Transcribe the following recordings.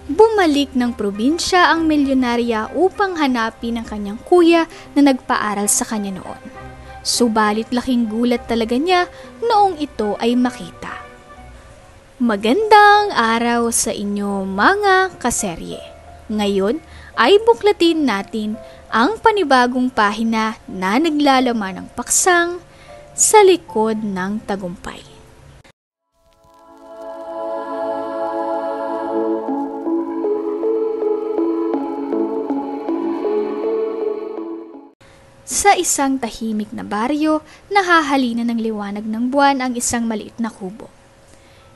Bumalik ng probinsya ang milyonarya upang hanapin ang kanyang kuya na nagpaaral sa kanya noon. Subalit laking gulat talaga niya noong ito ay makita. Magandang araw sa inyo mga kaserye. Ngayon ay buklatin natin ang panibagong pahina na naglalaman ng paksang sa likod ng tagumpay. Sa isang tahimik na baryo, nahahalina ng liwanag ng buwan ang isang maliit na kubo.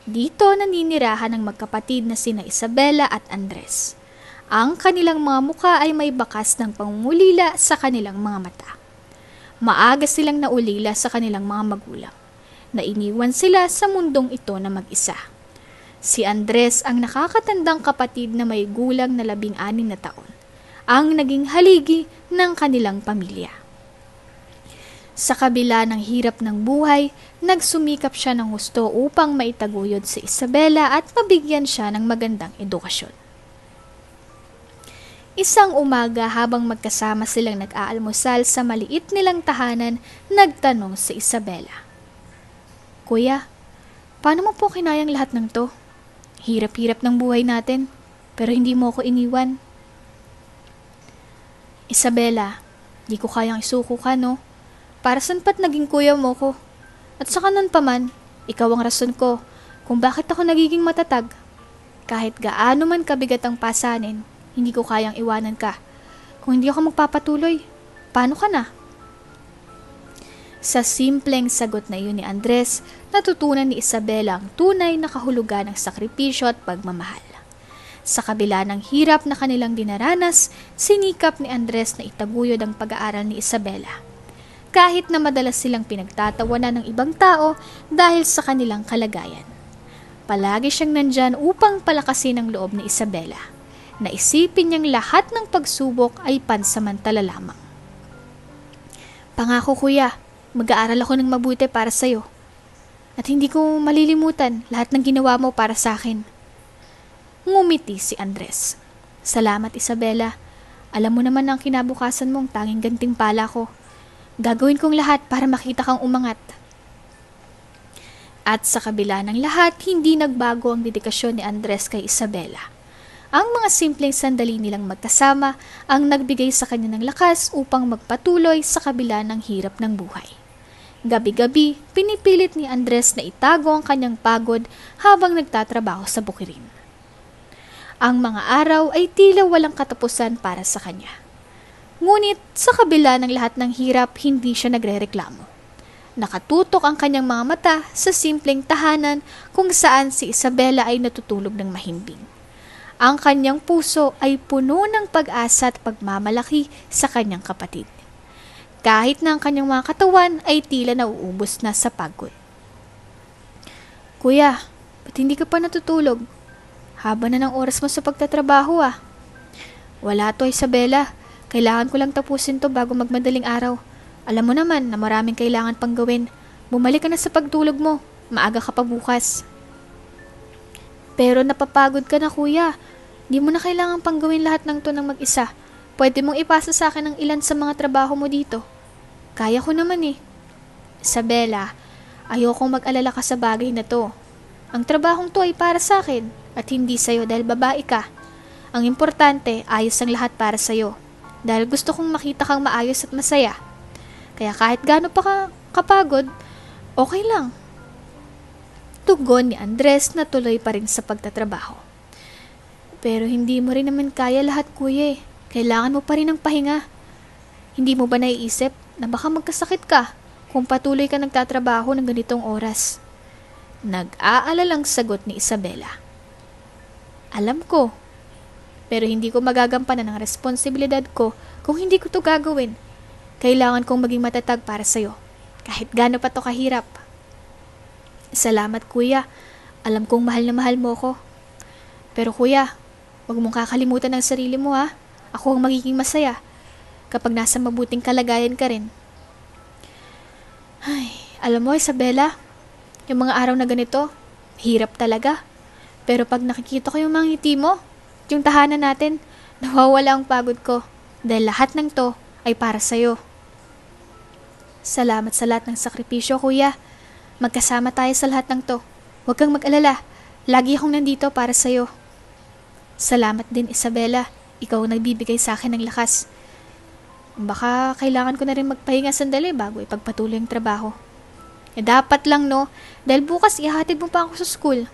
Dito naninirahan ang magkapatid na sina Isabela at Andres. Ang kanilang mga mukha ay may bakas ng pangungulila sa kanilang mga mata. Maaga silang naulila sa kanilang mga magulang. Nainiwan sila sa mundong ito na mag-isa. Si Andres ang nakakatandang kapatid na may gulang na 16 na taon, ang naging haligi ng kanilang pamilya. Sa kabila ng hirap ng buhay, nagsumikap siya ng husto upang maitaguyod si Isabela at mabigyan siya ng magandang edukasyon. Isang umaga habang magkasama silang nag-aalmusal sa maliit nilang tahanan, nagtanong si Isabela. Kuya, paano mo po kinayang lahat ng to? Hirap-hirap ng buhay natin, pero hindi mo ako iniwan. Isabela, di ko kayang isuko ka, no? Para saan pa't naging kuya mo ko? At saka nun pa man, ikaw ang rason ko kung bakit ako nagiging matatag. Kahit gaano man kabigat ang pasanin, hindi ko kayang iwanan ka. Kung hindi ako magpapatuloy, paano ka na? Sa simpleng sagot na iyon ni Andres, natutunan ni Isabela ang tunay na kahulugan ng sakripisyo at pagmamahal. Sa kabila ng hirap na kanilang dinaranas, sinikap ni Andres na itaguyod ang pag-aaral ni Isabela. Kahit na madalas silang pinagtatawanan ng ibang tao dahil sa kanilang kalagayan. Palagi siyang nandyan upang palakasin ang loob ni Isabela. Naisipin niyang lahat ng pagsubok ay pansamantala lamang. Pangako kuya, mag-aaral ako ng mabuti para sa'yo. At hindi ko malilimutan lahat ng ginawa mo para sa akin. Ngumiti si Andres. Salamat Isabela. Alam mo naman ang kinabukasan mong tanging gantimpala ko. Gagawin kong lahat para makita kang umangat. At sa kabila ng lahat, hindi nagbago ang dedikasyon ni Andres kay Isabela. Ang mga simpleng sandali nilang magkasama ang nagbigay sa kanya ng lakas upang magpatuloy sa kabila ng hirap ng buhay. Gabi-gabi, pinipilit ni Andres na itago ang kanyang pagod habang nagtatrabaho sa bukirin. Ang mga araw ay tila walang katapusan para sa kanya. Ngunit sa kabila ng lahat ng hirap, hindi siya nagrereklamo. Nakatutok ang kanyang mga mata sa simpleng tahanan kung saan si Isabela ay natutulog ng mahimbing. Ang kanyang puso ay puno ng pag-asa at pagmamalaki sa kanyang kapatid. Kahit na ang kanyang mga katawan ay tila nauubos na sa pagod. Kuya, ba't hindi ka pa natutulog? Haba na ng oras mo sa pagtatrabaho ah. Wala to Isabela. Kailangan ko lang tapusin to bago magmadaling araw. Alam mo naman na maraming kailangan pang gawin. Bumalik ka na sa pagtulog mo. Maaga ka pa bukas. Pero napapagod ka na kuya. Di mo na kailangan pang gawin lahat ng to ng mag-isa. Pwede mong ipasa sa akin ang ilan sa mga trabaho mo dito. Kaya ko naman eh. Isabela, ayokong mag-alala ka sa bagay na to. Ang trabahong to ay para sa akin at hindi sa'yo dahil babae ka. Ang importante, ayos ang lahat para sa'yo. Dahil gusto kong makita kang maayos at masaya. Kaya kahit gaano pa kapagod, okay lang. Tugon ni Andres na tuloy pa rin sa pagtatrabaho. Pero hindi mo rin naman kaya lahat kuya eh. Kailangan mo pa rin ng pahinga. Hindi mo ba naiisip na baka magkasakit ka kung patuloy ka nagtatrabaho ng ganitong oras? Nag-aalalang sagot ni Isabela. Alam ko. Pero hindi ko magagampanan ang responsibilidad ko kung hindi ko to gagawin. Kailangan kong maging matatag para sa'yo, kahit gaano pa to kahirap. Salamat kuya, alam kong mahal na mahal mo ko. Pero kuya, huwag mong kakalimutan ang sarili mo ha. Ako ang magiging masaya kapag nasa mabuting kalagayan ka rin. Ay, alam mo Isabela, yung mga araw na ganito, hirap talaga. Pero pag nakikita ko yung mga ngiti mo, yung tahanan natin, nawawala ang pagod ko dahil lahat ng to ay para sa'yo. Salamat sa lahat ng sakripisyo, kuya. Magkasama tayo sa lahat ng to. Huwag kang mag-alala. Lagi akong nandito para sa'yo. Salamat din, Isabela. Ikaw ang nagbibigay sa akin ng lakas. Baka kailangan ko na rin magpahinga sandali bago ipagpatuloy ang trabaho. Dapat lang, no? Dahil bukas ihatid mo pa ako sa school.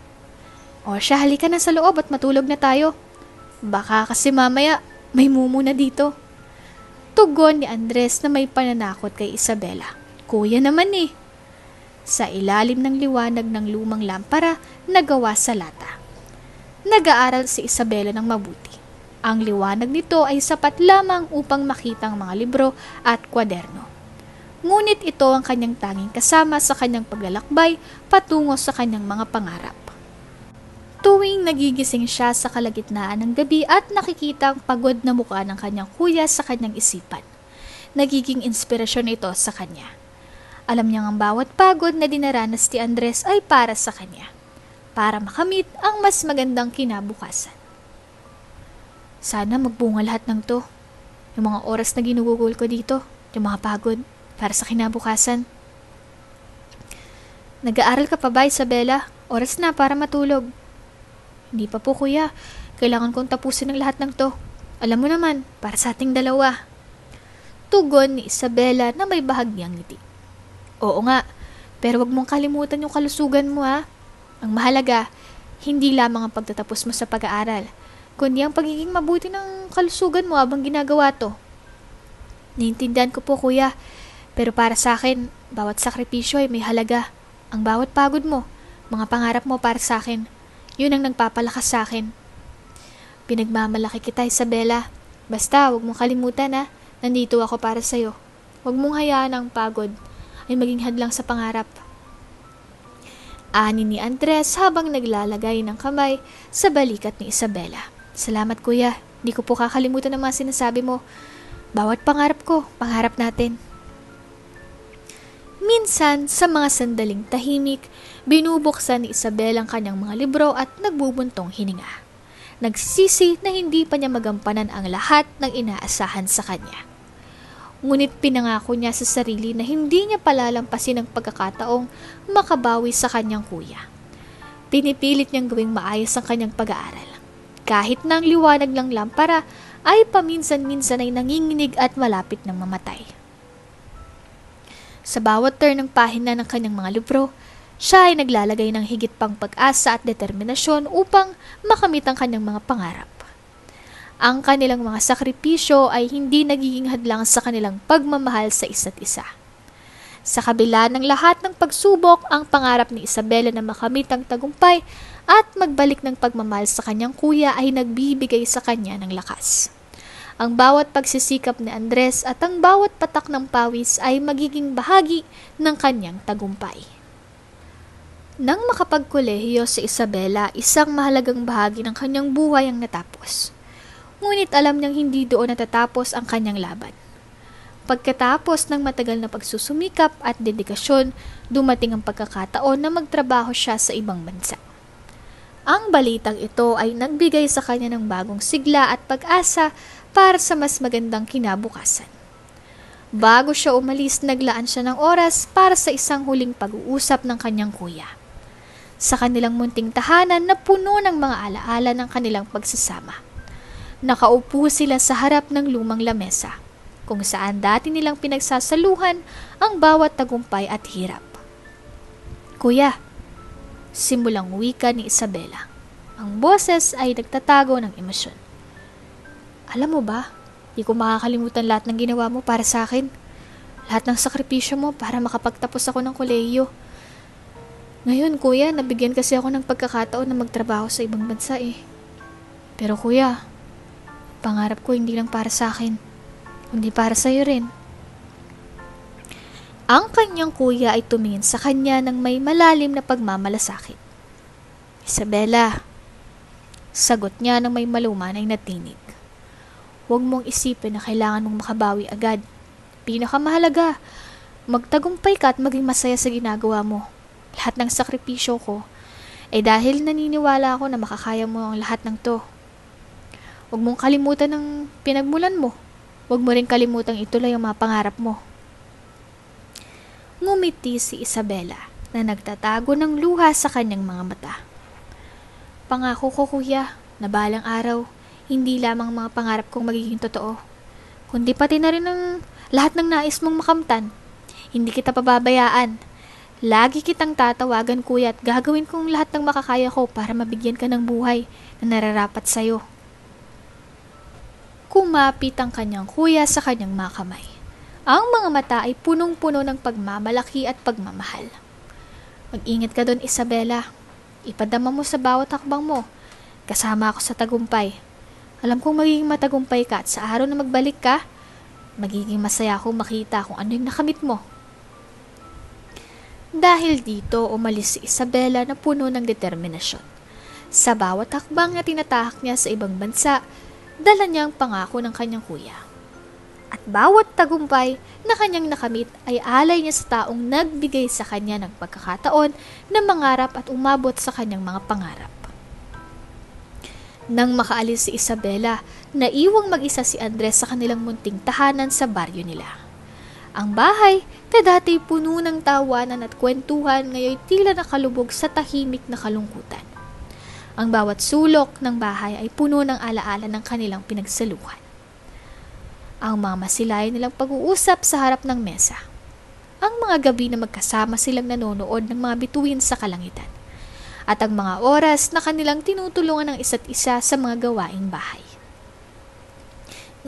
O siya, halika na sa loob at matulog na tayo. Baka kasi mamaya may mumu na dito. Tugon ni Andres na may pananakot kay Isabela. Kuya naman eh. Sa ilalim ng liwanag ng lumang lampara na gawa sa lata. Nag-aaral si Isabela ng mabuti. Ang liwanag nito ay sapat lamang upang makita ang mga libro at kwaderno. Ngunit ito ang kanyang tanging kasama sa kanyang paglalakbay patungo sa kanyang mga pangarap. Tuwing nagigising siya sa kalagitnaan ng gabi at nakikita ang pagod na mukha ng kanyang kuya sa kanyang isipan, nagiging inspirasyon ito sa kanya. Alam niyang ang bawat pagod na dinaranas ni Andres ay para sa kanya, para makamit ang mas magandang kinabukasan. Sana magbunga lahat ng to, yung mga oras na ginugugol ko dito, yung mga pagod, para sa kinabukasan. Nag-aaral ka pa ba, Isabela? Oras na para matulog. Hindi pa po, kuya. Kailangan kong tapusin ang lahat ng to. Alam mo naman, para sa ating dalawa. Tugon ni Isabela na may bahagyang ngiti. Oo nga, pero wag mong kalimutan yung kalusugan mo, ha. Ang mahalaga, hindi lamang ang pagtatapos mo sa pag-aaral, kundi ang pagiging mabuti ng kalusugan mo habang ginagawa to. Naiintindihan ko po, kuya, pero para sa akin, bawat sakripisyo ay may halaga. Ang bawat pagod mo, mga pangarap mo para sa akin, yun ang nagpapalakas sa akin. Pinagmamalaki kita, Isabela. Basta, huwag mong kalimutan, ha. Nandito ako para sa'yo. Huwag mong hayaan ang pagod ay maging hadlang sa pangarap. Ani ni Andres habang naglalagay ng kamay sa balikat ni Isabela. Salamat, kuya. Di ko po kakalimutan ang mga sinasabi mo. Bawat pangarap ko, pangarap natin. Minsan, sa mga sandaling tahimik, binubuksan ni Isabel ang kanyang mga libro at nagbubuntong hininga. Nagsisisi na hindi pa niya magampanan ang lahat ng inaasahan sa kanya. Ngunit pinangako niya sa sarili na hindi niya palalampasin ang pagkakataong makabawi sa kanyang kuya. Pinipilit niyang gawing maayos ang kanyang pag-aaral. Kahit na ang liwanag ng lampara ay paminsan-minsan ay nanginginig at malapit ng mamatay. Sa bawat turn ng pahina ng kanyang mga libro, siya ay naglalagay ng higit pang pag-asa at determinasyon upang makamit ang kanyang mga pangarap. Ang kanilang mga sakripisyo ay hindi nagiging hadlang sa kanilang pagmamahal sa isa't isa. Sa kabila ng lahat ng pagsubok, ang pangarap ni Isabela na makamit ang tagumpay at magbalik ng pagmamahal sa kanyang kuya ay nagbibigay sa kanya ng lakas. Ang bawat pagsisikap ni Andres at ang bawat patak ng pawis ay magiging bahagi ng kanyang tagumpay. Nang makapagkolehiyo si Isabela, isang mahalagang bahagi ng kanyang buhay ang natapos. Ngunit alam niyang hindi doon natatapos ang kanyang laban. Pagkatapos ng matagal na pagsusumikap at dedikasyon, dumating ang pagkakataon na magtrabaho siya sa ibang bansa. Ang balitang ito ay nagbigay sa kanya ng bagong sigla at pag-asa para sa mas magandang kinabukasan. Bago siya umalis, naglaan siya ng oras para sa isang huling pag-uusap ng kanyang kuya. Sa kanilang munting tahanan na puno ng mga alaala ng kanilang pagsasama. Nakaupo sila sa harap ng lumang lamesa, kung saan dati nilang pinagsasaluhan ang bawat tagumpay at hirap. Kuya, simulang wika ni Isabela. Ang boses ay nagtatago ng emosyon. Alam mo ba, di ko makakalimutan lahat ng ginawa mo para sa akin. Lahat ng sakripisyo mo para makapagtapos ako ng kolehiyo. Ngayon, kuya, nabigyan kasi ako ng pagkakataon na magtrabaho sa ibang bansa eh. Pero kuya, pangarap ko hindi lang para sa akin, kundi para sa iyo rin. Ang kanyang kuya ay tumingin sa kanya ng may malalim na pagmamalasakit. Isabela, sagot niya ng may malumanay na tinig. Huwag mong isipin na kailangan mong makabawi agad. Pinakamahalaga, magtagumpay ka at maging masaya sa ginagawa mo. Lahat ng sakripisyo ko, dahil naniniwala ako na makakaya mo ang lahat ng to. Huwag mong kalimutan ng pinagmulan mo. Huwag mo rin kalimutang ituloy ang mga pangarap mo. Ngumiti si Isabela na nagtatago ng luha sa kanyang mga mata. Pangako ko, kuya, na balang araw, hindi lamang mga pangarap kong magiging totoo, kundi pati na rin ang lahat ng nais mong makamtan. Hindi kita pababayaan. Lagi kitang tatawagan, kuya, at gagawin kong lahat ng makakaya ko para mabigyan ka ng buhay na nararapat sa'yo. Kumapit ang kanyang kuya sa kanyang mga kamay. Ang mga mata ay punong-puno ng pagmamalaki at pagmamahal. Mag-ingat ka doon, Isabela. Ipadama mo sa bawat hakbang mo. Kasama ako sa tagumpay. Alam kong magiging matagumpay ka at sa araw na magbalik ka, magiging masaya akong makita kung ano yung nakamit mo. Dahil dito, umalis si Isabela na puno ng determinasyon. Sa bawat hakbang na tinatahak niya sa ibang bansa, dala niya ang pangako ng kanyang kuya. At bawat tagumpay na kanyang nakamit ay alay niya sa taong nagbigay sa kanya ng pagkakataon na mangarap at umabot sa kanyang mga pangarap. Nang makaalis si Isabela, naiwang mag-isa si Andres sa kanilang munting tahanan sa baryo nila. Ang bahay na dati puno ng tawanan at kwentuhan ngayon tila nakalubog sa tahimik na kalungkutan. Ang bawat sulok ng bahay ay puno ng alaala ng kanilang pinagsaluhan. Ang mga masilayan nilang pag-uusap sa harap ng mesa. Ang mga gabi na magkasama silang nanonood ng mga bituin sa kalangitan. At ang mga oras na kanilang tinutulungan ng isa't isa sa mga gawaing bahay.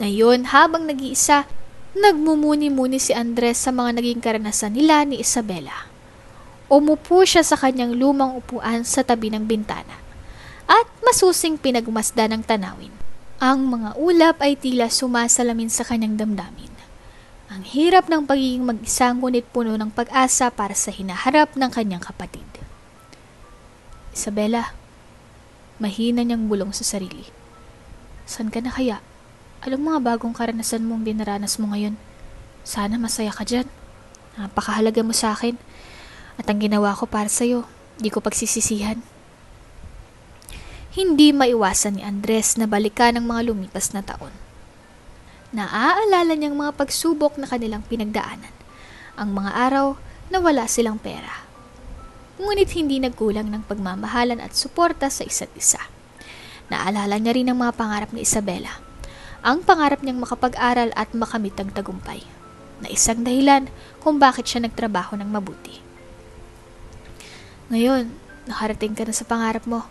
Ngayon, habang nag-iisa, nagmumuni-muni si Andres sa mga naging karanasan nila ni Isabela. Umupo siya sa kanyang lumang upuan sa tabi ng bintana at masusing pinagmasdan ng tanawin. Ang mga ulap ay tila sumasalamin sa kanyang damdamin. Ang hirap ng pagiging mag-isa ngunit puno ng pag-asa para sa hinaharap ng kanyang kapatid. Isabela, mahina niyang bulong sa sarili. San ka na kaya? Anong mga bagong karanasan mong dinaranas mo ngayon? Sana masaya ka dyan. Napakahalaga mo sa akin. At ang ginawa ko para sa'yo, di ko pagsisisihan. Hindi maiwasan ni Andres na balikan ang mga lumipas na taon. Naaalala niyang mga pagsubok na kanilang pinagdaanan. Ang mga araw na wala silang pera. Ngunit hindi nagkulang ng pagmamahalan at suporta sa isa't isa. Naalala niya rin ang mga pangarap ni Isabela. Ang pangarap niyang makapag-aral at makamit ang tagumpay. Na isang dahilan kung bakit siya nagtrabaho ng mabuti. Ngayon, nakarating ka na sa pangarap mo.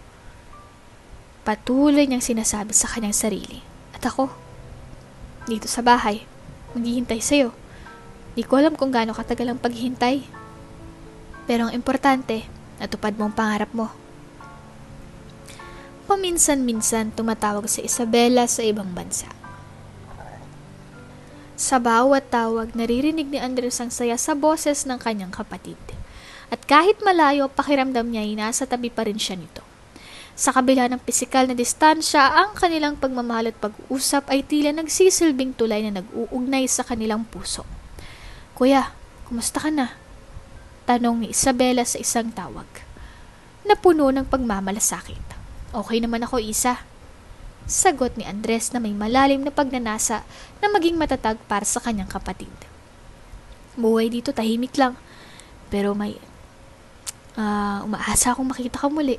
Patuloy niyang sinasabi sa kanyang sarili. At ako, dito sa bahay, maghihintay sa'yo. Di ko alam kung gaano katagal ang paghihintay. Pero ang importante, natupad mo ang pangarap mo. Paminsan-minsan tumatawag si Isabela sa ibang bansa. Sa bawat tawag, naririnig ni Andres ang saya sa boses ng kanyang kapatid. At kahit malayo, pakiramdam niya ay nasa tabi pa rin siya nito. Sa kabila ng pisikal na distansya, ang kanilang pagmamahal at pag-uusap ay tila nagsisilbing tulay na nag-uugnay sa kanilang puso. Kuya, kumusta ka na? Tanong ni Isabela sa isang tawag. Napuno ng pagmamalasakit. Okay naman ako, Isa. Sagot ni Andres na may malalim na pagnanasa na maging matatag para sa kanyang kapatid. Buhay dito tahimik lang. Pero may umaasa akong makita ka muli.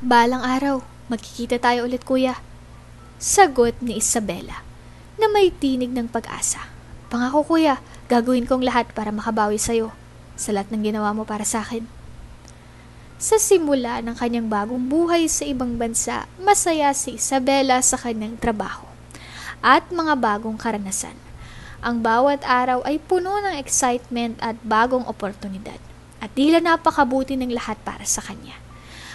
Balang araw, magkikita tayo ulit, kuya. Sagot ni Isabela na may tinig ng pag-asa. Pangako, kuya, gagawin kong lahat para makabawi sa'yo sa lahat ng ginawa mo para sa akin. Sa simula ng kanyang bagong buhay sa ibang bansa, masaya si Isabela sa kanyang trabaho at mga bagong karanasan. Ang bawat araw ay puno ng excitement at bagong oportunidad at tila napakabuti ng lahat para sa kanya.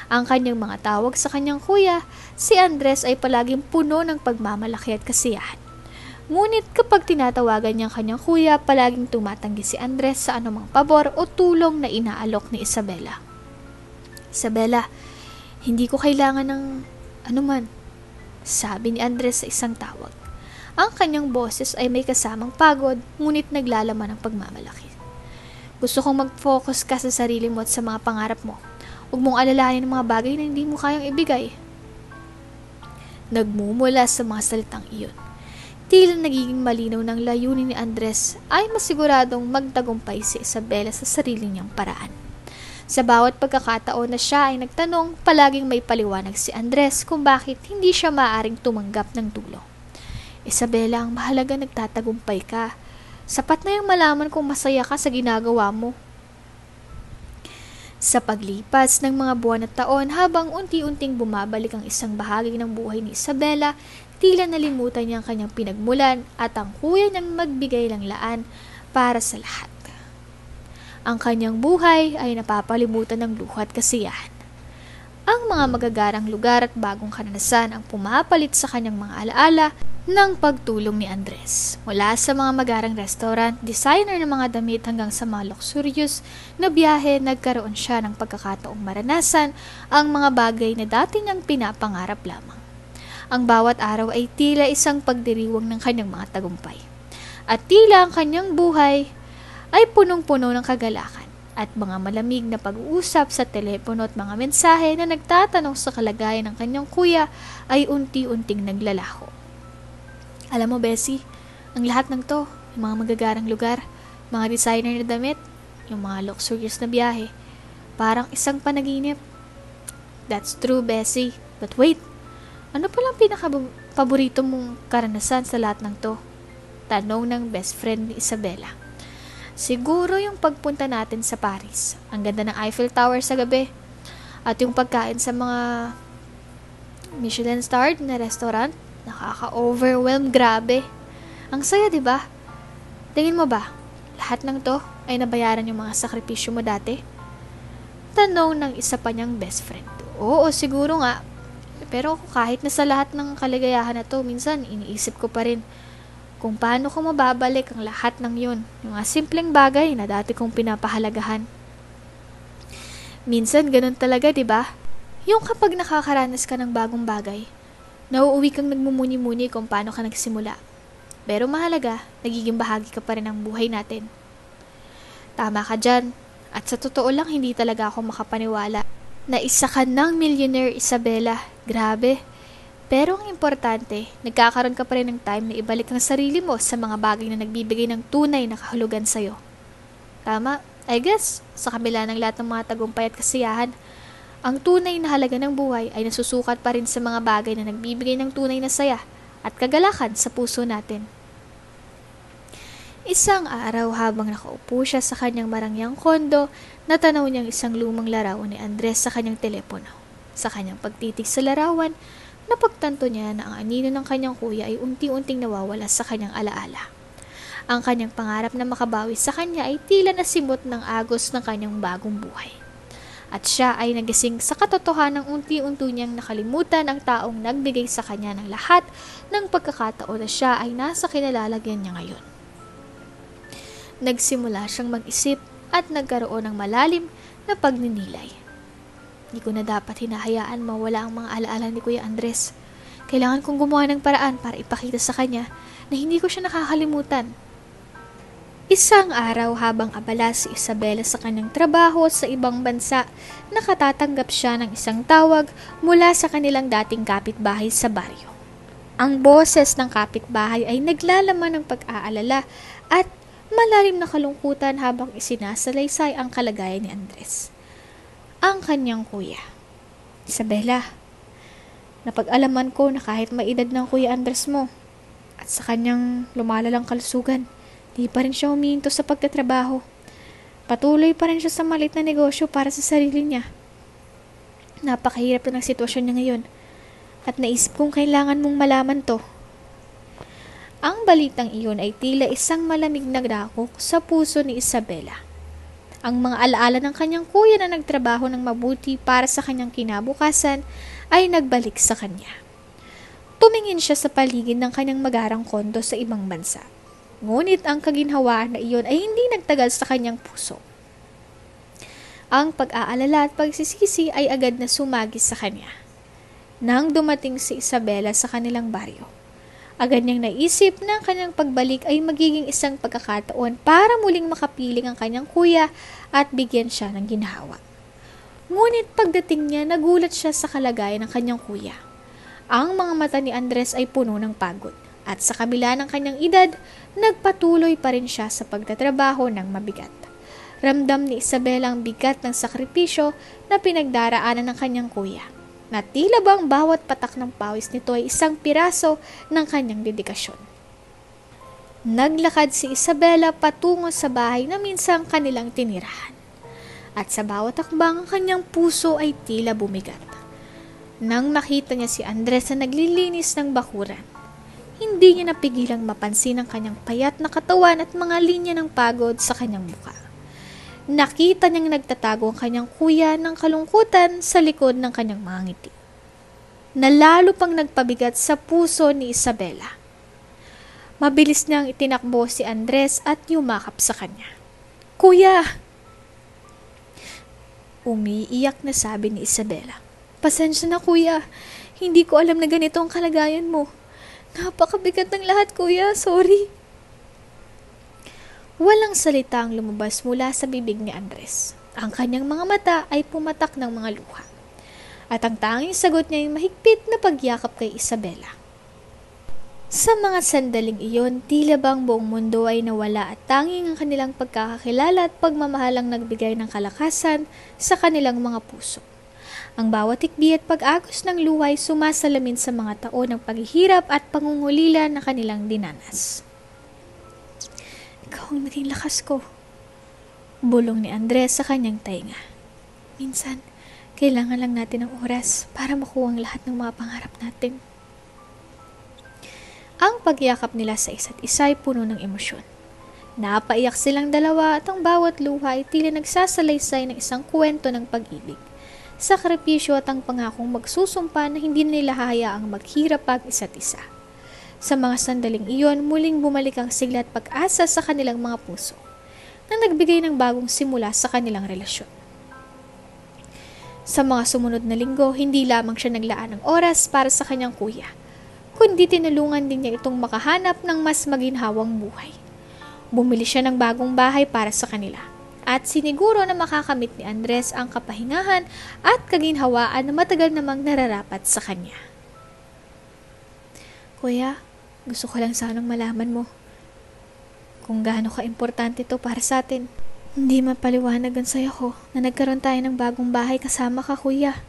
Ang kanyang mga tawag sa kanyang kuya, si Andres ay palaging puno ng pagmamalaki at kasiyahan. Ngunit kapag tinatawagan niya ang kanyang kuya, palaging tumatanggi si Andres sa anumang pabor o tulong na inaalok ni Isabela. Isabela, hindi ko kailangan ng anuman, sabi ni Andres sa isang tawag. Ang kanyang boses ay may kasamang pagod, ngunit naglalaman ng pagmamalaki. Gusto kong mag-focus ka sa sarili mo at sa mga pangarap mo. Huwag mong alalahanin ang mga bagay na hindi mo kayang ibigay. Nagmumula sa mga salitang iyon. Tila nagiging malinaw ng layunin ni Andres ay masiguradong magtagumpay si Isabela sa sarili niyang paraan. Sa bawat pagkakataon na siya ay nagtanong, palaging may paliwanag si Andres kung bakit hindi siya maaaring tumanggap ng tulong. Isabela, ang mahalaga nagtatagumpay ka. Sapat na yung malaman kung masaya ka sa ginagawa mo. Sa paglipas ng mga buwan at taon, habang unti-unting bumabalik ang isang bahagi ng buhay ni Isabela, tila nalimutan niya ang kanyang pinagmulan at ang kuya niyang magbigay ng laan para sa lahat. Ang kanyang buhay ay napapalimutan ng luho at kasiyahan. Ang mga magagarang lugar at bagong karanasan ang pumapalit sa kanyang mga alaala ng pagtulong ni Andres. Mula sa mga magarang restaurant, designer ng mga damit hanggang sa mga luxurious na biyahe, nagkaroon siya ng pagkakataong maranasan ang mga bagay na dati niyang pinapangarap lamang. Ang bawat araw ay tila isang pagdiriwang ng kanyang mga tagumpay. At tila ang kanyang buhay ay punong-puno ng kagalakan at mga malamig na pag-uusap sa telepono at mga mensahe na nagtatanong sa kalagayan ng kanyang kuya ay unti-unting naglalaho. Alam mo, Bessie, ang lahat ng to, yung mga magagarang lugar, mga designer na damit, yung mga luxurious na biyahe, parang isang panaginip. That's true, Bessie. But wait, ano palang pinaka-paborito mong karanasan sa lahat ng to? Tanong ng best friend ni Isabela. Siguro yung pagpunta natin sa Paris. Ang ganda ng Eiffel Tower sa gabi. At yung pagkain sa mga Michelin-starred na restaurant. Nakaka-overwhelm, grabe. Ang saya, di ba? Tingin mo ba, lahat ng to ay nabayaran yung mga sakripisyo mo dati? Tanong ng isa pa niyang best friend. Oo, siguro nga. Pero kahit na sa lahat ng kaligayahan na to, minsan iniisip ko pa rin kung paano ko mababalik ang lahat ng yun, yung mga simpleng bagay na dati kong pinapahalagahan. Minsan ganun talaga, di ba? Yung kapag nakakaranas ka ng bagong bagay, nauuwi kang nagmumuni-muni kung paano ka nagsimula. Pero mahalaga, nagiging bahagi ka pa rin ng buhay natin. Tama ka dyan. At sa totoo lang, hindi talaga ako makapaniwala na isa ka ng millionaire, Isabela. Grabe. Pero ang importante, nagkakaroon ka pa rin ng time na ibalik ang sarili mo sa mga bagay na nagbibigay ng tunay na kahulugan sa'yo. Tama? I guess, sa kabila ng lahat ng mga tagumpay at kasiyahan, ang tunay na halaga ng buhay ay nasusukat pa rin sa mga bagay na nagbibigay ng tunay na saya at kagalakan sa puso natin. Isang araw habang nakaupo siya sa kanyang marangyang kondo, natanaw niyang isang lumang larawan ni Andres sa kanyang telepono. Sa kanyang pagtitig sa larawan, napagtanto niya na ang anino ng kanyang kuya ay unti-unting nawawala sa kanyang alaala. Ang kanyang pangarap na makabawi sa kanya ay tila nasimot ng agos ng kanyang bagong buhay. At siya ay nagising sa katotohanan ng unti-unti niyang nakalimutan ang taong nagbigay sa kanya ng lahat ng pagkakataon na siya ay nasa kinalalagyan niya ngayon. Nagsimula siyang mag-isip at nagkaroon ng malalim na pagninilay. Hindi ko na dapat hinahayaan mawala ang mga alaala ni Kuya Andres. Kailangan kong gumawa ng paraan para ipakita sa kanya na hindi ko siya nakakalimutan. Isang araw habang abala si Isabela sa kanyang trabaho sa ibang bansa, nakatatanggap siya ng isang tawag mula sa kanilang dating kapitbahay sa baryo. Ang boses ng kapitbahay ay naglalaman ng pag-aalala at malalim na kalungkutan habang isinasalaysay ang kalagayan ni Andres. Ang kanyang kuya. Isabela, napag-alaman ko na kahit may edad ng Kuya Andres mo at sa kanyang lumalalang kalusugan, di pa rin siya humihinto sa pagtatrabaho. Patuloy pa rin siya sa maliit na negosyo para sa sarili niya. Napakahirap na ng sitwasyon niya ngayon at naisip kong kailangan mong malaman to. Ang balitang iyon ay tila isang malamig na dakok sa puso ni Isabela. Ang mga alaala ng kanyang kuya na nagtrabaho ng mabuti para sa kanyang kinabukasan ay nagbalik sa kanya. Tumingin siya sa paligid ng kanyang magarang kondo sa ibang bansa. Ngunit ang kaginhawaan na iyon ay hindi nagtagal sa kanyang puso. Ang pag-aalala at pagsisisi ay agad na sumagis sa kanya. Nang dumating si Isabela sa kanilang baryo, agad niyang naisip na ang kanyang pagbalik ay magiging isang pagkakataon para muling makapiling ang kanyang kuya at bigyan siya ng ginhawa. Ngunit pagdating niya, nagulat siya sa kalagayan ng kanyang kuya. Ang mga mata ni Andres ay puno ng pagod at sa kabila ng kanyang edad, nagpatuloy pa rin siya sa pagtatrabaho ng mabigat. Ramdam ni Isabela ang bigat ng sakripisyo na pinagdaraanan ng kanyang kuya, na tila bang bawat patak ng pawis nito ay isang piraso ng kanyang dedikasyon. Naglakad si Isabela patungo sa bahay na minsang kanilang tinirahan. At sa bawat akbang ang kanyang puso ay tila bumigat. Nang makita niya si Andres na naglilinis ng bakuran, hindi niya napigilang mapansin ang kanyang payat na katawan at mga linya ng pagod sa kanyang mukha. Nakita niyang nagtatago ang kanyang kuya ng kalungkutan sa likod ng kanyang mga ngiti, na lalo pang nagpabigat sa puso ni Isabela. Mabilis niyang itinakbo si Andres at yumakap sa kanya. "Kuya!" Umiiyak na sabi ni Isabela. "Pasensya na kuya, hindi ko alam na ganito ang kalagayan mo. Napakabigat ng lahat kuya, sorry." Walang salita ang lumabas mula sa bibig ni Andres. Ang kanyang mga mata ay pumatak ng mga luha. At ang tanging sagot niya ay mahigpit na pagyakap kay Isabela. Sa mga sandaling iyon, tila bang buong mundo ay nawala at tanging ang kanilang pagkakakilala at pagmamahal ang nagbigay ng kalakasan sa kanilang mga puso. Ang bawat tikbi at pag-agos ng luha ay sumasalamin sa mga taon ng paghihirap at pangungulila na kanilang dinanas. "Ikaw ang naging lakas ko," bulong ni Andres sa kanyang tainga. "Minsan, kailangan lang natin ng oras para makuha ang lahat ng mga pangarap natin." Ang pagyakap nila sa isa't isa ay puno ng emosyon. Napaiyak silang dalawa at ang bawat luha ay tila nagsasalaysay ng isang kwento ng pag-ibig, sakripisyo at ang pangakong magsusumpa na hindi nila hahayaang maghirap ang isa't isa. Sa mga sandaling iyon, muling bumalik ang sigla at pag-asa sa kanilang mga puso, na nagbigay ng bagong simula sa kanilang relasyon. Sa mga sumunod na linggo, hindi lamang siya naglaan ng oras para sa kanyang kuya, kundi tinulungan din niya itong makahanap ng mas maginhawang buhay. Bumili siya ng bagong bahay para sa kanila, at siniguro na makakamit ni Andres ang kapahingahan at kaginhawaan na matagal namang nararapat sa kanya. "Kuya, gusto ko lang sanang malaman mo kung gaano ka-importante ito para sa atin. Hindi mapaliwanag ang saya ko na nagkaroon tayo ng bagong bahay kasama ka, kuya."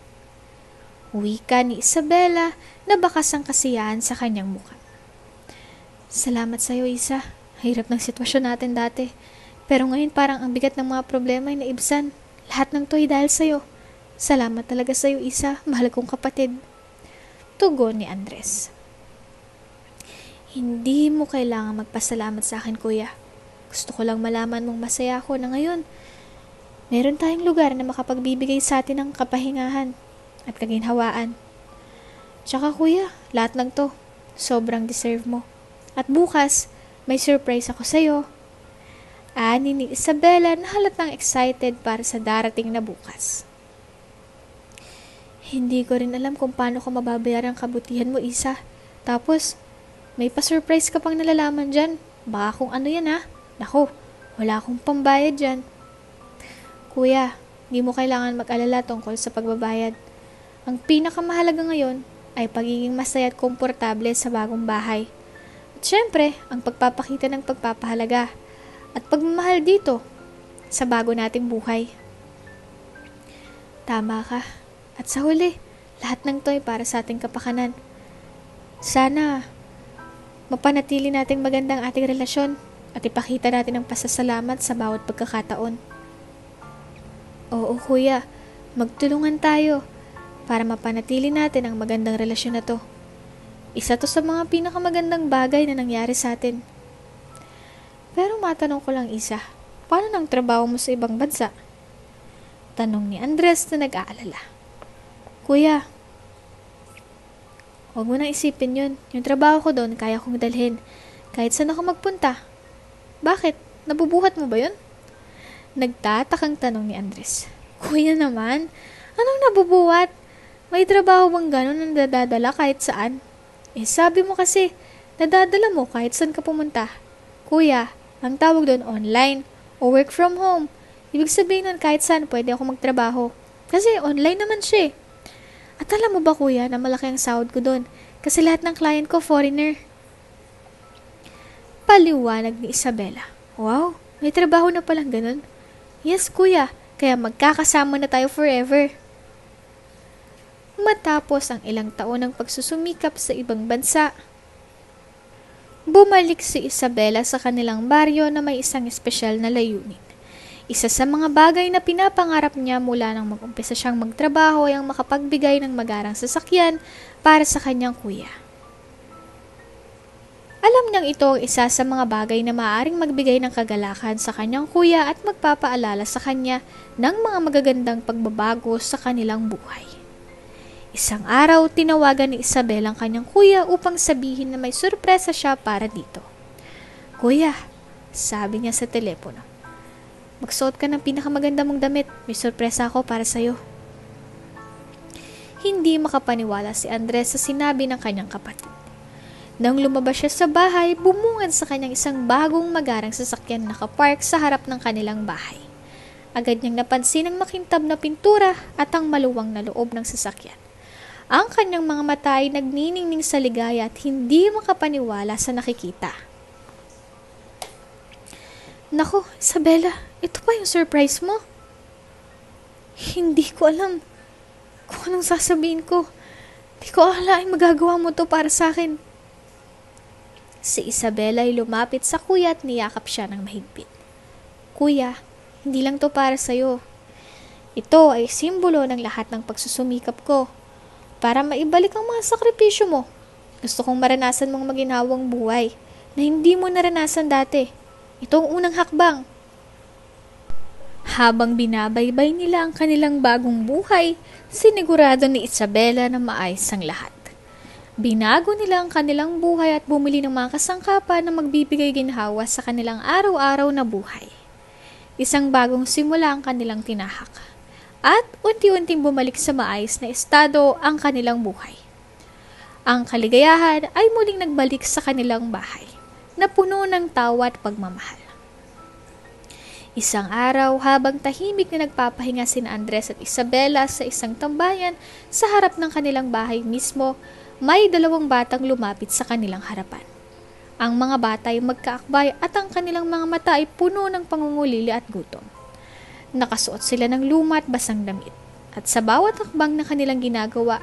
Wika ni Isabela na bakas ang kasiyahan sa kanyang mukha. "Salamat sa iyo, Isa. Hirap ng sitwasyon natin dati. Pero ngayon parang ang bigat ng mga problema ay naibsan. Lahat ng to ay dahil sa iyo. Salamat talaga sa iyo, Isa. Mahal kong kapatid." Tugon ni Andres. "Hindi mo kailangan magpasalamat sa akin, kuya. Gusto ko lang malaman mong masaya ako na ngayon meron tayong lugar na makapagbibigay sa atin ng kapahingahan at kaginhawaan. Tsaka kuya, lahat ng to, sobrang deserve mo. At bukas, may surprise ako sa'yo." Ani ni Isabela na halatang excited para sa darating na bukas. "Hindi ko rin alam kung paano ko mababayaran ang kabutihan mo, Isa. Tapos, may pa-surprise ka pang nalalaman dyan. Baka kung ano yan ha. Naku, wala akong pambayad dyan." "Kuya, di mo kailangan mag-alala tungkol sa pagbabayad. Ang pinakamahalaga ngayon ay pagiging masaya at komportable sa bagong bahay. At syempre, ang pagpapakita ng pagpapahalaga at pagmamahal dito sa bago nating buhay." "Tama ka. At sa huli, lahat ng to ay para sa ating kapakanan. Sana mapanatili nating magandang ating relasyon at ipakita natin ang pasasalamat sa bawat pagkakataon." "Oo kuya, magtulungan tayo para mapanatili natin ang magandang relasyon na to. Isa to sa mga pinakamagandang bagay na nangyari sa atin. Pero matanong ko lang, Isa, paano ng trabaho mo sa ibang bansa?" Tanong ni Andres na nag-aalala. "Kuya, huwag mo nang isipin yun. Yung trabaho ko doon, kaya kong dalhin kahit saan ako magpunta." "Bakit? Nabubuhat mo ba yun?" Nagtatakang tanong ni Andres. "Kuya naman, anong nabubuhat? May trabaho bang gano'n na nadadala kahit saan? Sabi mo kasi, nadadala mo kahit saan ka pumunta." "Kuya, ang tawag doon online o work from home. Ibig sabihin nun kahit saan pwede ako magtrabaho. Kasi online naman siya. At alam mo ba kuya na malaki ang sahod ko doon kasi lahat ng client ko foreigner. Paliwanag ni Isabela. Wow, may trabaho na palang ganun. Yes kuya, kaya magkakasama na tayo forever. Matapos ang ilang taon ng pagsusumikap sa ibang bansa, bumalik si Isabela sa kanilang baryo na may isang espesyal na layunin. Isa sa mga bagay na pinapangarap niya mula nang mag-umpisa siyang magtrabaho ay ang makapagbigay ng magarang sasakyan para sa kanyang kuya. Alam niyang ito ang isa sa mga bagay na maaaring magbigay ng kagalakan sa kanyang kuya at magpapaalala sa kanya ng mga magagandang pagbabago sa kanilang buhay. Isang araw, tinawagan ni Isabel ang kanyang kuya upang sabihin na may sorpresa siya para dito. Kuya, sabi niya sa telepono, magsuot ka ng pinakamaganda mong damit, may sorpresa ako para sa'yo. Hindi makapaniwala si Andres sa sinabi ng kanyang kapatid. Nang lumabas siya sa bahay, bumungad sa kanyang isang bagong magarang sasakyan na nakapark sa harap ng kanilang bahay. Agad niyang napansin ang makintab na pintura at ang maluwang na loob ng sasakyan. Ang kanyang mga mata ay nagniningning sa ligaya at hindi makapaniwala sa nakikita. Naku, Isabela, ito pa yung surprise mo? Hindi ko alam kung anong sasabihin ko. Hindi ko akalaing magagawa mo to para sa akin. Si Isabela ay lumapit sa kuya at niyakap siya ng mahigpit. Kuya, hindi lang to para sa'yo. Ito ay simbolo ng lahat ng pagsusumikap ko. Para maibalik ang mga sakripisyo mo. Gusto kong maranasan mong maginhawang buhay na hindi mo naranasan dati. Ito ang unang hakbang. Habang binabaybay nila ang kanilang bagong buhay, sinigurado ni Isabela na maayos ang lahat. Binago nila ang kanilang buhay at bumili ng mga kasangkapan na magbibigay ginhawa sa kanilang araw-araw na buhay. Isang bagong simula ang kanilang tinahak. At unti-unting bumalik sa maayos na estado ang kanilang buhay. Ang kaligayahan ay muling nagbalik sa kanilang bahay, na puno ng tawa at pagmamahal. Isang araw, habang tahimik na nagpapahinga sina Andres at Isabela sa isang tambayan sa harap ng kanilang bahay mismo, may dalawang batang lumapit sa kanilang harapan. Ang mga bata ay magkaakbay at ang kanilang mga mata ay puno ng pangungulili at gutom. Nakasuot sila ng luma at basang damit. At sa bawat hakbang na kanilang ginagawa,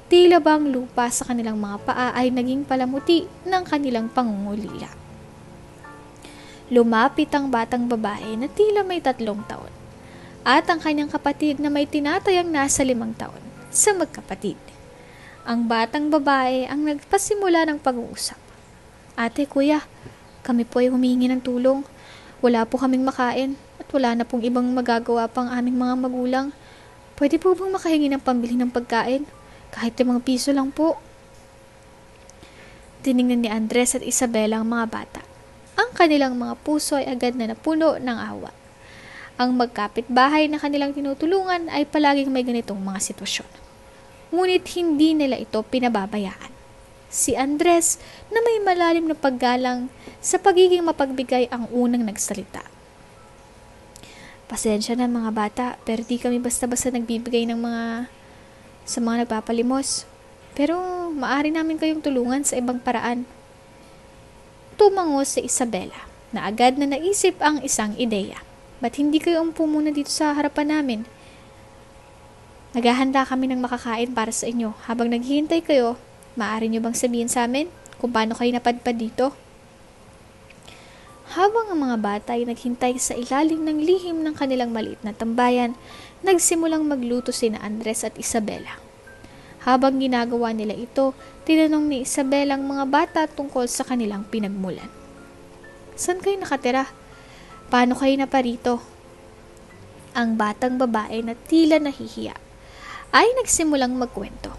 tila bang lupa sa kanilang mga paa ay naging palamuti ng kanilang pangungulila. Lumapit ang batang babae na tila may 3 taon. At ang kanyang kapatid na may tinatayang nasa 5 taon sa magkapatid. Ang batang babae ang nagpasimula ng pag-uusap. Ate, kuya, kami po ay humingi ng tulong. Wala po kaming makain at wala na pong ibang magagawa pang aming mga magulang. Pwede po bang makahingi ng pambili ng pagkain? Kahit 5 piso lang po. Tiningnan ni Andres at Isabela ang mga bata. Ang kanilang mga puso ay agad na napuno ng awa. Ang magkapitbahay na kanilang tinutulungan ay palaging may ganitong mga sitwasyon. Ngunit hindi nila ito pinababayaan. Si Andres na may malalim na paggalang sa pagiging mapagbigay ang unang nagsalita. Pasensya na mga bata, pero di kami basta-basta nagbibigay ng sa mga nagpapalimos. Pero maaari namin kayong tulungan sa ibang paraan. Tumango si Isabela na agad na naisip ang isang ideya. Ba't hindi kayo umupo muna dito sa harapan namin? Naghahanda kami ng makakain para sa inyo. Habang naghihintay kayo, maaari nyo bang sabihin sa amin kung paano kayo napadpad dito? Habang ang mga bata ay naghintay sa ilalim ng lihim ng kanilang maliit na tambayan, nagsimulang magluto sina Andres at Isabela. Habang ginagawa nila ito, tinanong ni Isabela ang mga bata tungkol sa kanilang pinagmulan. Saan kayo nakatira? Paano kayo naparito? Ang batang babae na tila nahihiya ay nagsimulang magkwento.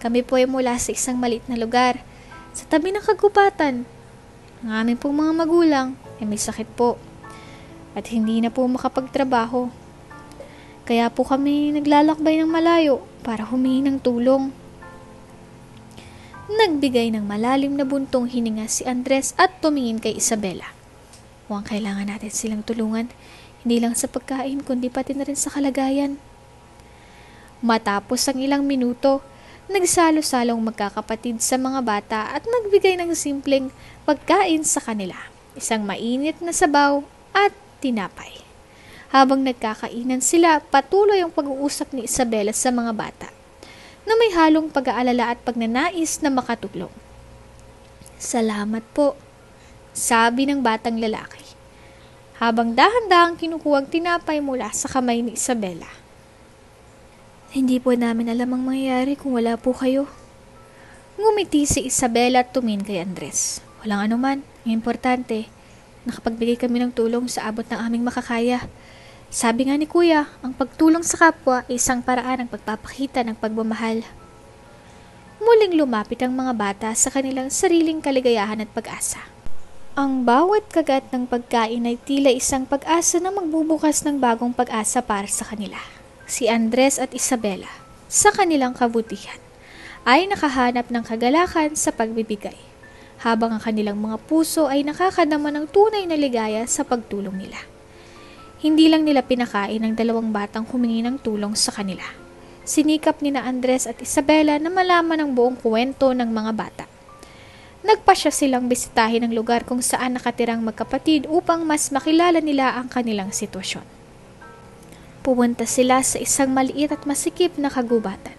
Kami po ay mula sa isang maliit na lugar sa tabi ng kagubatan. Ang aming pong mga magulang ay may sakit po at hindi na po makapagtrabaho. Kaya po kami naglalakbay ng malayo para humingi ng tulong. Nagbigay ng malalim na buntong hininga si Andres at tumingin kay Isabela. Mukhang kailangan natin silang tulungan, hindi lang sa pagkain kundi pati na rin sa kalagayan. Matapos ang ilang minuto, nagsalo-salong magkakapatid sa mga bata at nagbigay ng simpleng pagkain sa kanila. Isang mainit na sabaw at tinapay. Habang nagkakainan sila, patuloy ang pag-uusap ni Isabela sa mga bata na may halong pag-aalala at pagnanais na makatulong. "Salamat po," sabi ng batang lalaki, habang dahan-dahang kinukuha ang tinapay mula sa kamay ni Isabela. "Hindi po namin alam ang mangyayari kung wala po kayo." Ngumiti si Isabela at tumingin kay Andres. "Walang anuman, ang importante, nakapagbigay kami ng tulong sa abot ng aming makakaya. Sabi nga ni Kuya, ang pagtulong sa kapwa ay isang paraan ng pagpapakita ng pagmamahal." Muling lumapit ang mga bata sa kanilang sariling kaligayahan at pag-asa. Ang bawat kagat ng pagkain ay tila isang pag-asa na magbubukas ng bagong pag-asa para sa kanila. Si Andres at Isabela, sa kanilang kabutihan, ay nakahanap ng kagalakan sa pagbibigay, habang ang kanilang mga puso ay nakakadama ng tunay na ligaya sa pagtulong nila. Hindi lang nila pinakain ang dalawang batang humingi ng tulong sa kanila. Sinikap ni na Andres at Isabela na malaman ang buong kwento ng mga bata. Nagpasya silang bisitahin ang lugar kung saan nakatirang magkapatid upang mas makilala nila ang kanilang sitwasyon. Pumunta sila sa isang maliit at masikip na kagubatan,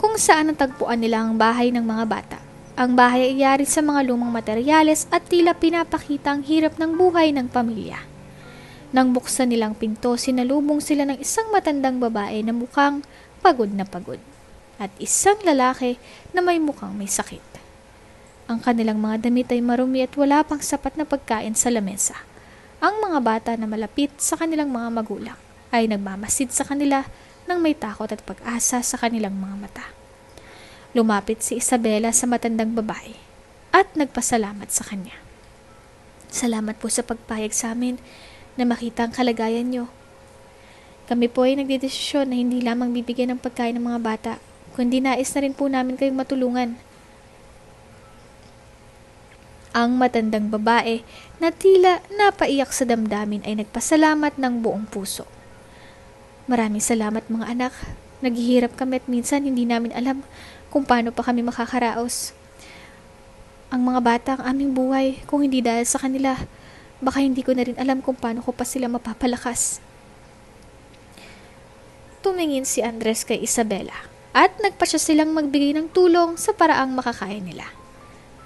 kung saan natagpuan nila ang bahay ng mga bata. Ang bahay ay yari sa mga lumang materyales at tila pinapakita ang hirap ng buhay ng pamilya. Nang buksan nilang pinto, sinalubong sila ng isang matandang babae na mukhang pagod na pagod at isang lalaki na may mukhang may sakit. Ang kanilang mga damit ay marumi at wala pang sapat na pagkain sa lamesa. Ang mga bata na malapit sa kanilang mga magulang ay nagmamasid sa kanila nang may takot at pag-asa sa kanilang mga mata. Lumapit si Isabela sa matandang babae at nagpasalamat sa kanya. "Salamat po sa pagpayag sa amin na makita ang kalagayan nyo. Kami po ay nagdedesisyon na hindi lamang bibigyan ng pagkain ng mga bata, kundi nais na rin po namin kayong matulungan." Ang matandang babae na tila napaiyak sa damdamin ay nagpasalamat ng buong puso. "Maraming salamat mga anak. Naghihirap kami at minsan hindi namin alam kung paano pa kami makakaraos. Ang mga bata ang aming buhay. Kung hindi dahil sa kanila, baka hindi ko na rin alam kung paano ko pa sila mapapalakas." Tumingin si Andres kay Isabela at nagpasya silang magbigay ng tulong sa paraang makakaya nila.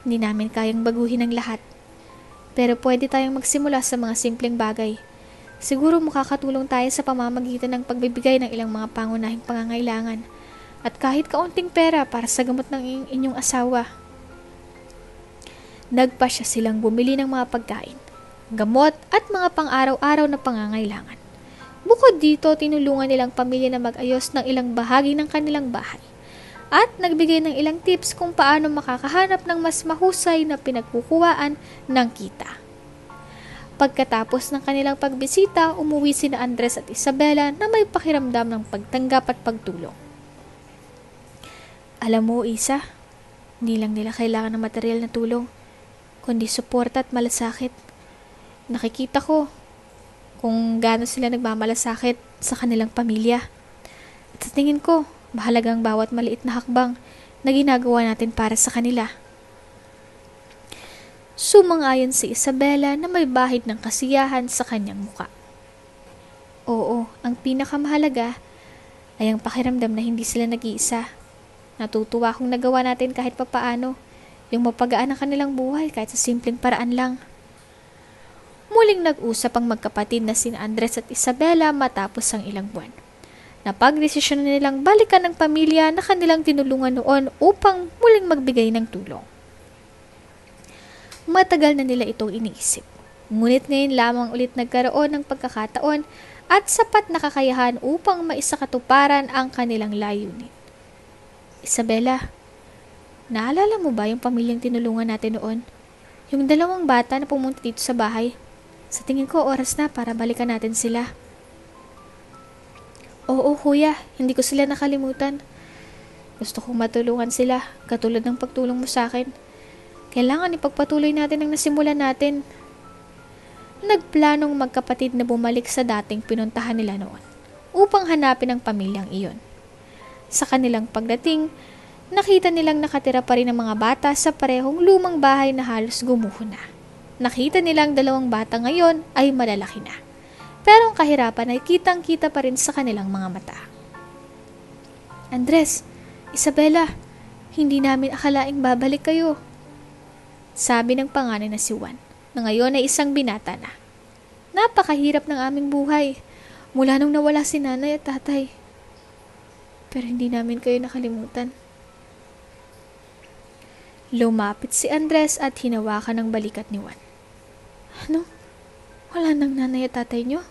"Hindi namin kayang baguhin ang lahat, pero pwede tayong magsimula sa mga simpleng bagay. Siguro makakatulong tayo sa pamamagitan ng pagbibigay ng ilang mga pangunahing pangangailangan at kahit kaunting pera para sa gamot ng inyong asawa." Nagpasya silang bumili ng mga pagkain, gamot at mga pang-araw-araw na pangangailangan. Bukod dito, tinulungan nilang pamilya na mag-ayos ng ilang bahagi ng kanilang bahay at nagbigay ng ilang tips kung paano makakahanap ng mas mahusay na pinagkukuhaan ng kita. Pagkatapos ng kanilang pagbisita, umuwi sina Andres at Isabela na may pakiramdam ng pagtanggap at pagtulong. "Alam mo, Isa, hindi lang nila kailangan ng material na tulong, kundi suporta at malasakit. Nakikita ko kung gaano sila nagmamalasakit sa kanilang pamilya. At sa tingin ko, mahalagang bawat maliit na hakbang na ginagawa natin para sa kanila." Sumang-ayon si Isabela na may bahid ng kasiyahan sa kanyang muka. "Oo, ang pinakamahalaga ay ang pakiramdam na hindi sila nag-iisa. Natutuwa kung nagawa natin kahit papaano yung mapagaan ang kanilang buhay kahit sa simpleng paraan lang." Muling nag-usap ang magkapatid na sina Andres at Isabela matapos ang ilang buwan. Napagdesisyon na nilang balikan ang pamilya na kanilang tinulungan noon upang muling magbigay ng tulong. Matagal na nila itong iniisip, ngunit ngayon lamang ulit nagkaroon ng pagkakataon at sapat na kakayahan upang maisakatuparan ang kanilang layunin. "Isabela, naalala mo ba yung pamilyang tinulungan natin noon? Yung dalawang bata na pumunta dito sa bahay? Sa tingin ko, oras na para balikan natin sila." "Oo, kuya. Hindi ko sila nakalimutan. Gusto kong matulungan sila, katulad ng pagtulong mo sa akin. Kailangan ipagpatuloy natin ang nasimulan natin." Nagplanong magkapatid na bumalik sa dating pinuntahan nila noon upang hanapin ang pamilyang iyon. Sa kanilang pagdating, nakita nilang nakatira pa rin ang mga bata sa parehong lumang bahay na halos gumuho na. Nakita nilang 2 bata ngayon ay malalaki na. Pero ang kahirapan ay kitang-kita pa rin sa kanilang mga mata. Andres, Isabela, hindi namin akalaing babalik kayo. Sabi ng panganay na si Juan, na ngayon ay isang binata na. Napakahirap ng aming buhay, mula nung nawala si nanay at tatay. Pero hindi namin kayo nakalimutan. Lumapit si Andres at hinawakan ang balikat ni Juan. Ano? Wala nang nanay at tatay nyo?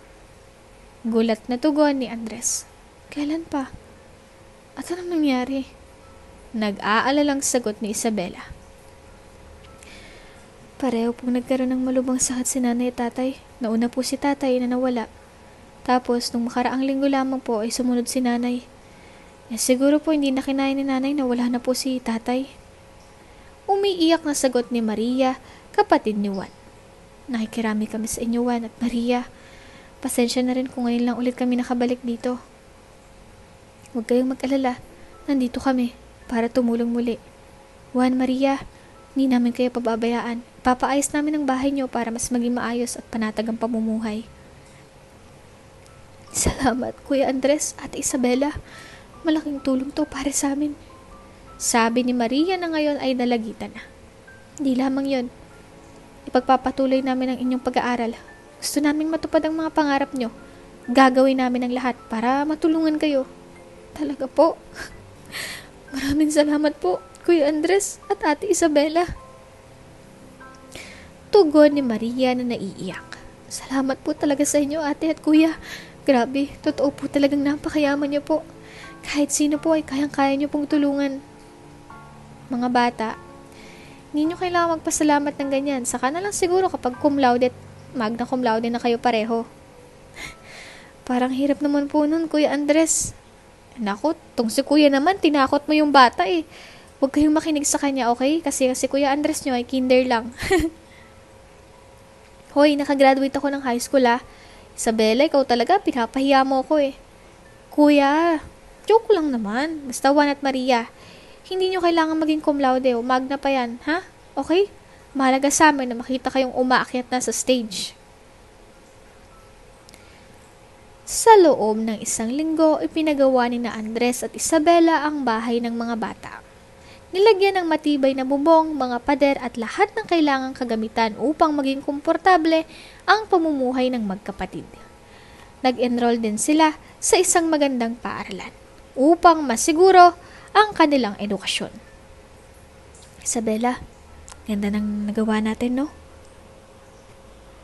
Gulat na tugon ni Andres. Kailan pa? At anong nangyari? Nag-aalalang sagot ni Isabela. Pareho pong nagkaroon ng malubhang sakit si nanay at tatay. Nauna po si tatay na nawala. Tapos, nung makaraang linggo lamang po ay sumunod si nanay. Siguro po hindi na kinaya ni nanay na wala na po si tatay. Umiiyak na sagot ni Maria, kapatid ni Juan. Nakikirami kami sa inyo, Juan at Maria. Pasensya na rin kung ngayon lang ulit kami nakabalik dito. Huwag kayong mag-alala. Nandito kami para tumulong muli. Juan, Maria, hindi namin kayo pababayaan. Papaayos namin ang bahay nyo para mas maging maayos at panatag ang pamumuhay. Salamat, Kuya Andres at Isabela. Malaking tulong to para sa amin. Sabi ni Maria na ngayon ay dalagitan na. Hindi lamang yon. Ipagpapatuloy namin ang inyong pag-aaral. Gusto naming matupad ang mga pangarap nyo. Gagawin namin ang lahat para matulungan kayo. Talaga po. Maraming salamat po, Kuya Andres at Ate Isabela. Tugon ni Maria na naiiyak. Salamat po talaga sa inyo, Ate at Kuya. Grabe, totoo po talagang napakayaman niyo po. Kahit sino po ay kayang-kaya niyo pong tulungan. Mga bata, hindi niyo kailangan magpasalamat ng ganyan. Saka na lang siguro kapag cum laude at magna cum laude na kayo pareho. Parang hirap naman po nun, Kuya Andres. Naku, tong si Kuya naman, tinakot mo yung bata eh. Huwag kayong makinig sa kanya, okay? Kasi Kuya Andres nyo ay kinder lang. Hoy, nakagraduate ako ng high school ah. Isabela, ikaw talaga, pinapahiya mo ako eh. Kuya, joke lang naman. Basta Juan at Maria, hindi nyo kailangan maging cum laude o magna pa yan, ha? Okay? Mahalaga sa amin na makita kayong umaakyat na sa stage. Sa loob ng 1 linggo, ipinagawa ni na Andres at Isabela ang bahay ng mga bata. Nilagyan ng matibay na bubong, mga pader at lahat ng kailangang kagamitan upang maging komportable ang pamumuhay ng magkapatid. Nag-enroll din sila sa isang magandang paaralan upang masiguro ang kanilang edukasyon. Isabela, ganda ng nagawa natin, no?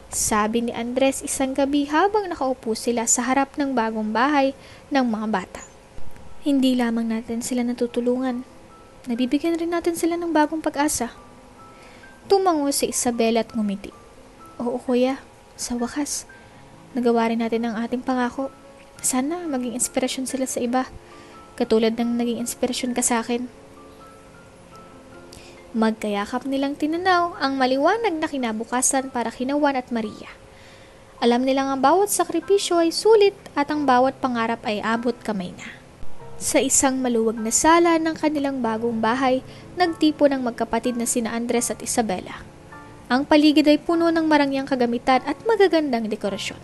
Sabi ni Andres isang gabi habang nakaupo sila sa harap ng bagong bahay ng mga bata. Hindi lamang natin sila natutulungan, nabibigyan rin natin sila ng bagong pag-asa. Tumango si Isabela at ngumiti. Oo kuya, sa wakas, nagawa rin natin ang ating pangako. Sana maging inspirasyon sila sa iba, katulad ng naging inspirasyon ka sa akin. Magkayakap nilang tinanaw ang maliwanag na kinabukasan para kina Juan at Maria. Alam nilang ang bawat sakripisyo ay sulit at ang bawat pangarap ay abot kamay na. Sa isang maluwag na sala ng kanilang bagong bahay, nagtipo ng magkapatid na sina Andres at Isabela. Ang paligid ay puno ng marangyang kagamitan at magagandang dekorasyon,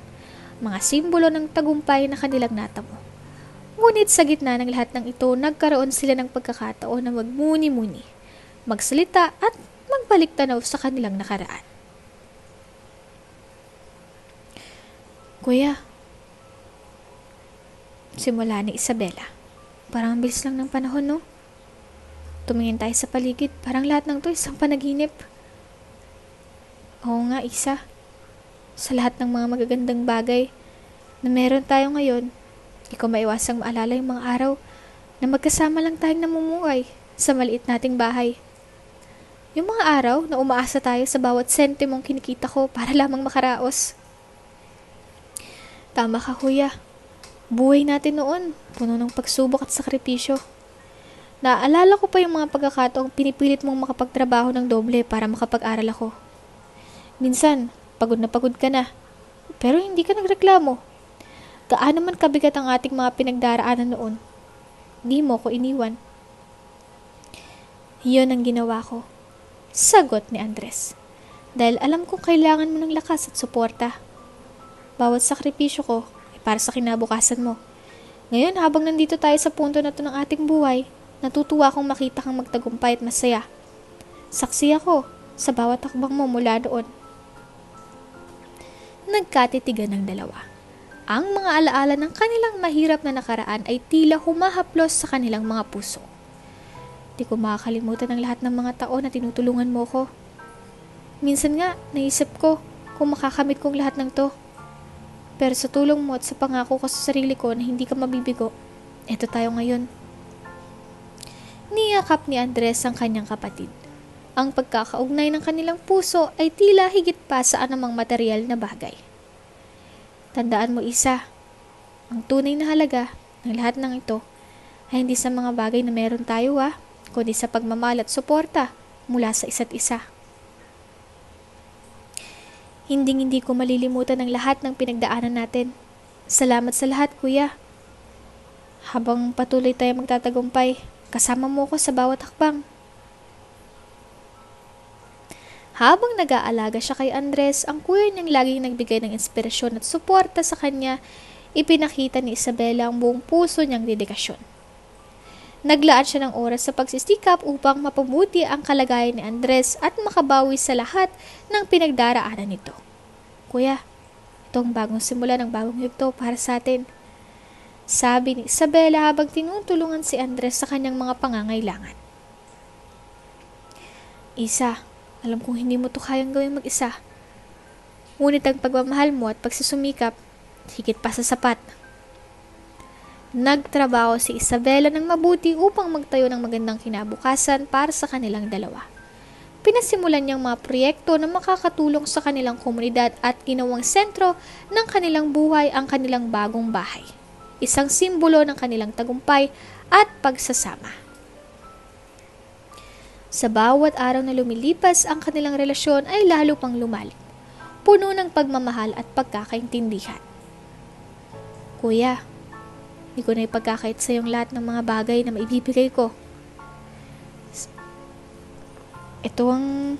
mga simbolo ng tagumpay na kanilang natamo. Ngunit sa gitna ng lahat ng ito, nagkaroon sila ng pagkakataon na magmuni-muni, magsalita at magbalik tanaw sa kanilang nakaraan. Kuya, simula ni Isabela. Parang ang bilis lang ng panahon, no? Tumingin tayo sa paligid, parang lahat ng to isang panaginip. Oo nga, Isa. Sa lahat ng mga magagandang bagay na meron tayo ngayon, di ko maiwasang maalala yung mga araw na magkasama lang tayong namumuhay sa maliit nating bahay. Yung mga araw na umaasa tayo sa bawat sentimong kinikita ko para lamang makaraos. Tama ka, kuya. Buhay natin noon, puno ng pagsubok at sakripisyo. Naaalala ko pa yung mga pagkakataong pinipilit mong makapagtrabaho ng doble para makapag-aral ako. Minsan, pagod ka na. Pero hindi ka nagreklamo. Gaano man kabigat ang ating mga pinagdaraanan noon. di mo ko iniwan. Iyon ang ginawa ko, sagot ni Andres. Dahil alam kong kailangan mo ng lakas at suporta. Bawat sakripisyo ko ay para sa kinabukasan mo. Ngayon, habang nandito tayo sa punto na ito ng ating buhay, natutuwa akong makita kang magtagumpay at masaya. Saksi ako sa bawat hakbang mo mula doon. Nagkatitigan ng dalawa. Ang mga alaala ng kanilang mahirap na nakaraan ay tila humahaplos sa kanilang mga puso. Di ko makakalimutan ang lahat ng mga taon na tinutulungan mo ko. Minsan nga, naisip ko kung makakamit kong lahat ng to. Pero sa tulong mo at sa pangako ko sa sarili ko na hindi ka mabibigo, eto tayo ngayon. Niyakap ni Andres ang kanyang kapatid. Ang pagkakaugnay ng kanilang puso ay tila higit pa sa anumang material na bagay. Tandaan mo, Isa, ang tunay na halaga ng lahat ng ito ay hindi sa mga bagay na meron tayo kundi sa pagmamahal at suporta mula sa isa't isa. Hindi ko malilimutan ang lahat ng pinagdaanan natin. Salamat sa lahat, Kuya. Habang patuloy tayo magtatagumpay, kasama mo ko sa bawat hakbang. Habang nag-aalaga siya kay Andres, ang kuya niyang laging nagbigay ng inspirasyon at suporta sa kanya, ipinakita ni Isabela ang buong puso niyang dedikasyon. Naglaan siya ng oras sa pagsisikap upang mapabuti ang kalagayan ni Andres at makabawi sa lahat ng pinagdaraanan nito. Kuya, ito ang bagong simula ng bagong yugto para sa atin. Sabi ni Isabela habang tinutulungan si Andres sa kanyang mga pangangailangan. Isa, alam kong hindi mo to kayang gawin mag-isa. Ngunit ang pagmamahal mo at pagsusumikap, higit pa sa sapat. Nagtrabaho si Isabela ng mabuti upang magtayo ng magandang kinabukasan para sa kanilang dalawa. Pinasimulan niyang mga proyekto na makakatulong sa kanilang komunidad at ginawang sentro ng kanilang buhay ang kanilang bagong bahay. Isang simbolo ng kanilang tagumpay at pagsasama. Sa bawat araw na lumilipas, ang kanilang relasyon ay lalo pang lumalim, puno ng pagmamahal at pagkakaintindihan. Kuya, hindi ko na ipagkakait sa iyong lahat ng mga bagay na maibibigay ko. Ito ang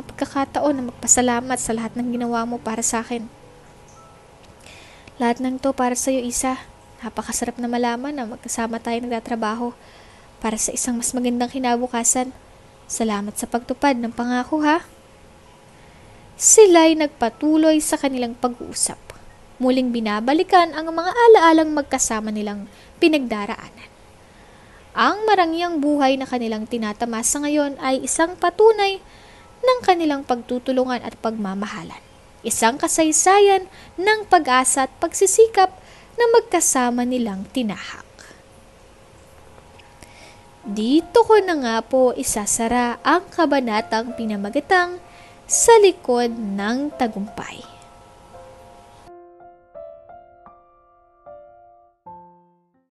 pagkakataon na magpasalamat sa lahat ng ginawa mo para sa akin. Lahat ng to para sa iyo, Isa. Napakasarap na malaman na magkasama tayo nagtatrabaho para sa isang mas magandang kinabukasan. Salamat sa pagtupad ng pangako, ha? Sila'y nagpatuloy sa kanilang pag-uusap. Muling binabalikan ang mga alaalang magkasama nilang pinagdaraanan. Ang marangyang buhay na kanilang tinatamasa ngayon ay isang patunay ng kanilang pagtutulungan at pagmamahalan. Isang kasaysayan ng pag-asa at pagsisikap na magkasama nilang tinahak. Dito ko na nga po isasara ang kabanatang pinamagatang Sa Likod ng Tagumpay.